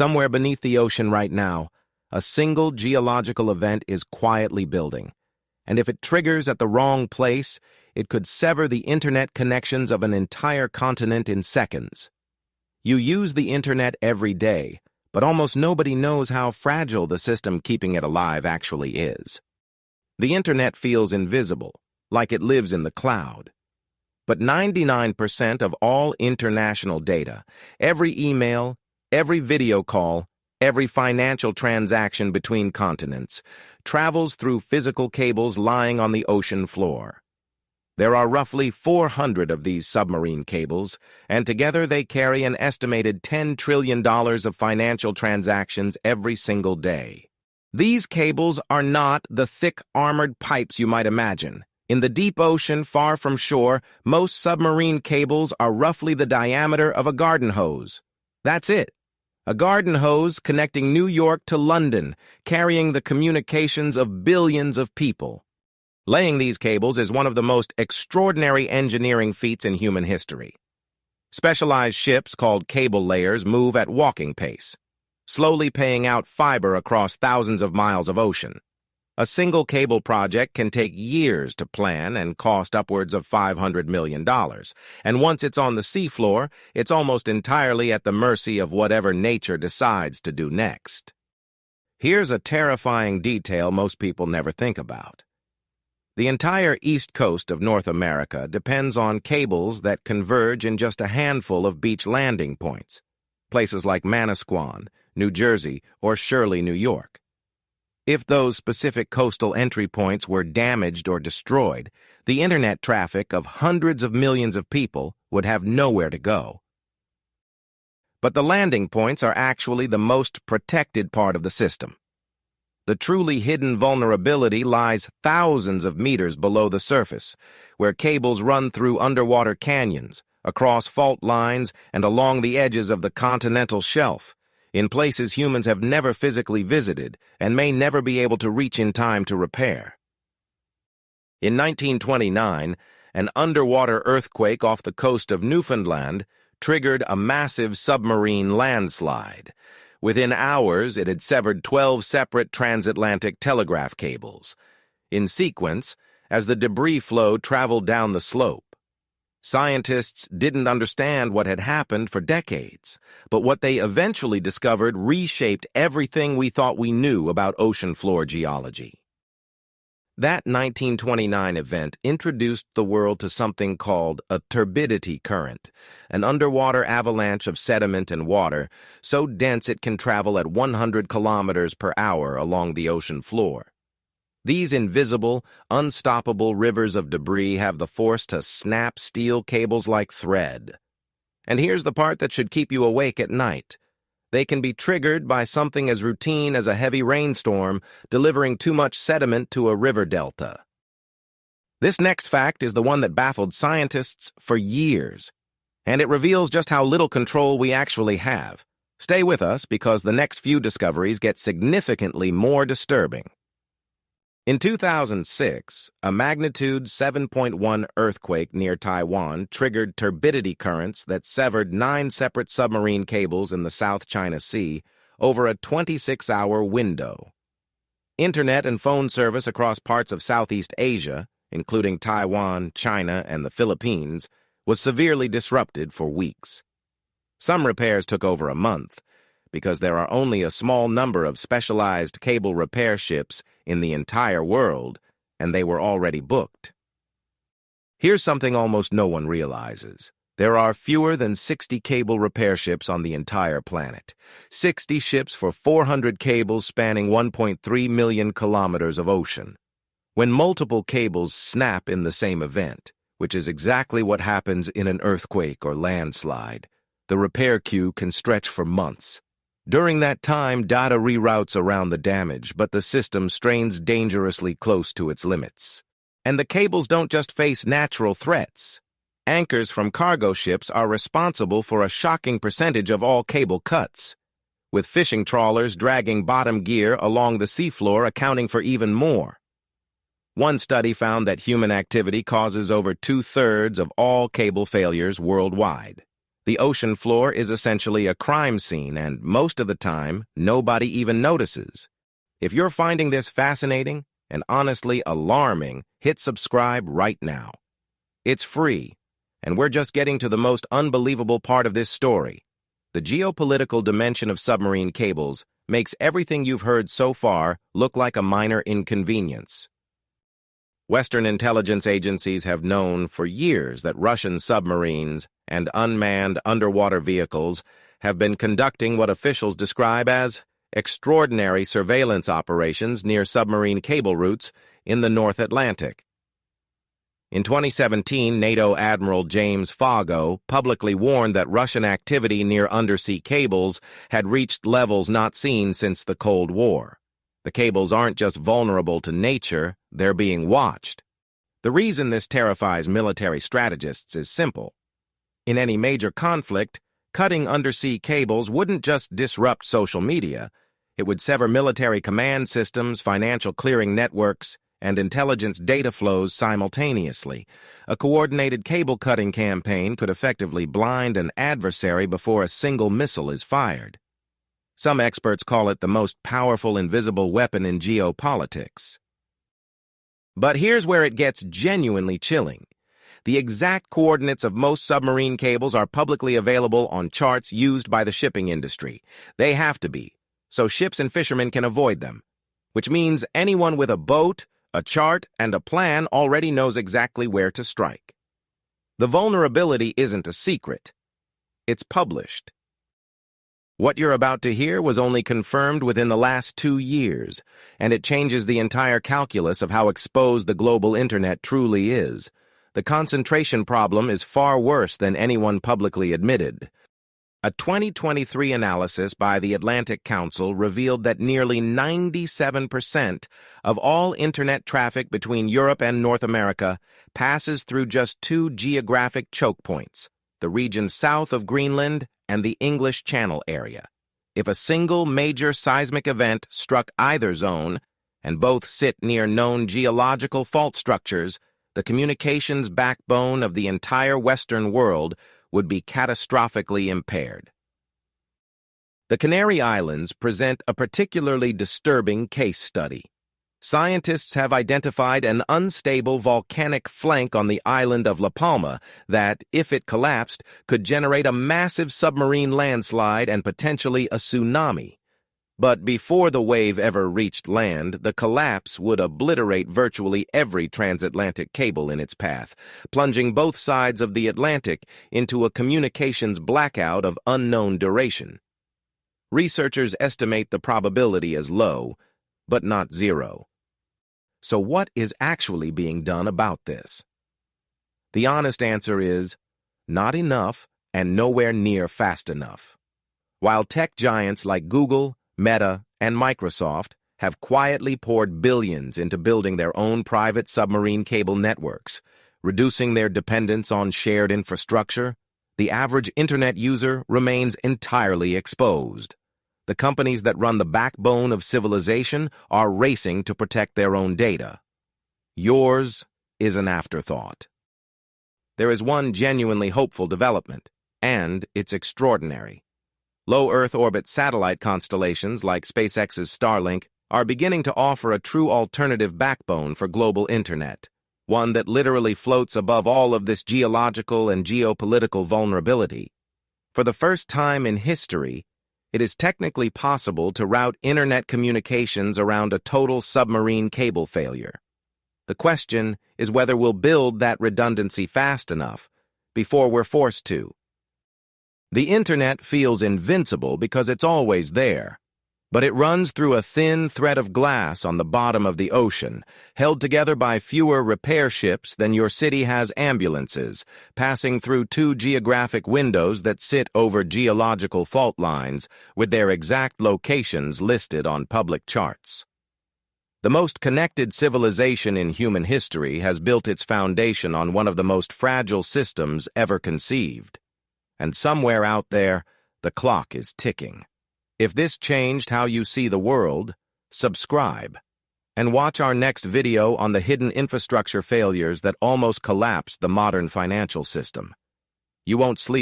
Somewhere beneath the ocean right now, a single geological event is quietly building. And if it triggers at the wrong place, it could sever the internet connections of an entire continent in seconds. You use the internet every day, but almost nobody knows how fragile the system keeping it alive actually is. The internet feels invisible, like it lives in the cloud. But 99% of all international data, every email, every video call, every financial transaction between continents, travels through physical cables lying on the ocean floor. There are roughly 400 of these submarine cables, and together they carry an estimated $10 trillion of financial transactions every single day. These cables are not the thick armored pipes you might imagine. In the deep ocean, far from shore, most submarine cables are roughly the diameter of a garden hose. That's it. A garden hose connecting New York to London, carrying the communications of billions of people. Laying these cables is one of the most extraordinary engineering feats in human history. Specialized ships called cable layers move at walking pace, slowly paying out fiber across thousands of miles of ocean. A single cable project can take years to plan and cost upwards of $500 million, and once it's on the seafloor, it's almost entirely at the mercy of whatever nature decides to do next. Here's a terrifying detail most people never think about. The entire east coast of North America depends on cables that converge in just a handful of beach landing points, places like Manasquan, New Jersey, or Shirley, New York. If those specific coastal entry points were damaged or destroyed, the internet traffic of hundreds of millions of people would have nowhere to go. But the landing points are actually the most protected part of the system. The truly hidden vulnerability lies thousands of meters below the surface, where cables run through underwater canyons, across fault lines, and along the edges of the continental shelf, in places humans have never physically visited and may never be able to reach in time to repair. In 1929, an underwater earthquake off the coast of Newfoundland triggered a massive submarine landslide. Within hours, it had severed 12 separate transatlantic telegraph cables, in sequence, as the debris flow traveled down the slope. Scientists didn't understand what had happened for decades, but what they eventually discovered reshaped everything we thought we knew about ocean floor geology. That 1929 event introduced the world to something called a turbidity current, an underwater avalanche of sediment and water so dense it can travel at 100 kilometers per hour along the ocean floor. These invisible, unstoppable rivers of debris have the force to snap steel cables like thread. And here's the part that should keep you awake at night. They can be triggered by something as routine as a heavy rainstorm delivering too much sediment to a river delta. This next fact is the one that baffled scientists for years, and it reveals just how little control we actually have. Stay with us because the next few discoveries get significantly more disturbing. In 2006, a magnitude 7.1 earthquake near Taiwan triggered turbidity currents that severed 9 separate submarine cables in the South China Sea over a 26-hour window. Internet and phone service across parts of Southeast Asia, including Taiwan, China, and the Philippines, was severely disrupted for weeks. Some repairs took over a month, because there are only a small number of specialized cable repair ships in the entire world, and they were already booked. Here's something almost no one realizes. There are fewer than 60 cable repair ships on the entire planet. 60 ships for 400 cables spanning 1.3 million kilometers of ocean. When multiple cables snap in the same event, which is exactly what happens in an earthquake or landslide, the repair queue can stretch for months. During that time, data reroutes around the damage, but the system strains dangerously close to its limits. And the cables don't just face natural threats. Anchors from cargo ships are responsible for a shocking percentage of all cable cuts, with fishing trawlers dragging bottom gear along the seafloor accounting for even more. One study found that human activity causes over 2/3 of all cable failures worldwide. The ocean floor is essentially a crime scene, and most of the time, nobody even notices. If you're finding this fascinating and honestly alarming, hit subscribe right now. It's free, and we're just getting to the most unbelievable part of this story. The geopolitical dimension of submarine cables makes everything you've heard so far look like a minor inconvenience. Western intelligence agencies have known for years that Russian submarines and unmanned underwater vehicles have been conducting what officials describe as extraordinary surveillance operations near submarine cable routes in the North Atlantic. In 2017, NATO Admiral James Foggo publicly warned that Russian activity near undersea cables had reached levels not seen since the Cold War. The cables aren't just vulnerable to nature, they're being watched. The reason this terrifies military strategists is simple. In any major conflict, cutting undersea cables wouldn't just disrupt social media. It would sever military command systems, financial clearing networks, and intelligence data flows simultaneously. A coordinated cable-cutting campaign could effectively blind an adversary before a single missile is fired. Some experts call it the most powerful invisible weapon in geopolitics. But here's where it gets genuinely chilling. The exact coordinates of most submarine cables are publicly available on charts used by the shipping industry. They have to be, so ships and fishermen can avoid them. Which means anyone with a boat, a chart, and a plan already knows exactly where to strike. The vulnerability isn't a secret. It's published. What you're about to hear was only confirmed within the last 2 years, and it changes the entire calculus of how exposed the global internet truly is. The concentration problem is far worse than anyone publicly admitted. A 2023 analysis by the Atlantic Council revealed that nearly 97% of all internet traffic between Europe and North America passes through just 2 geographic choke points, the region south of Greenland and the English Channel area. If a single major seismic event struck either zone, and both sit near known geological fault structures, the communications backbone of the entire Western world would be catastrophically impaired. The Canary Islands present a particularly disturbing case study. Scientists have identified an unstable volcanic flank on the island of La Palma that, if it collapsed, could generate a massive submarine landslide and potentially a tsunami. But before the wave ever reached land, the collapse would obliterate virtually every transatlantic cable in its path, plunging both sides of the Atlantic into a communications blackout of unknown duration. Researchers estimate the probability as low, but not zero. So what is actually being done about this? The honest answer is, not enough and nowhere near fast enough. While tech giants like Google, Meta, and Microsoft have quietly poured billions into building their own private submarine cable networks, reducing their dependence on shared infrastructure, the average internet user remains entirely exposed. The companies that run the backbone of civilization are racing to protect their own data. Yours is an afterthought. There is one genuinely hopeful development, and it's extraordinary. Low Earth orbit satellite constellations like SpaceX's Starlink are beginning to offer a true alternative backbone for global internet, one that literally floats above all of this geological and geopolitical vulnerability. For the first time in history, it is technically possible to route internet communications around a total submarine cable failure. The question is whether we'll build that redundancy fast enough before we're forced to. The internet feels invincible because it's always there, but it runs through a thin thread of glass on the bottom of the ocean, held together by fewer repair ships than your city has ambulances, passing through 2 geographic windows that sit over geological fault lines, with their exact locations listed on public charts. The most connected civilization in human history has built its foundation on one of the most fragile systems ever conceived. And somewhere out there, the clock is ticking. If this changed how you see the world, subscribe and watch our next video on the hidden infrastructure failures that almost collapsed the modern financial system. You won't sleep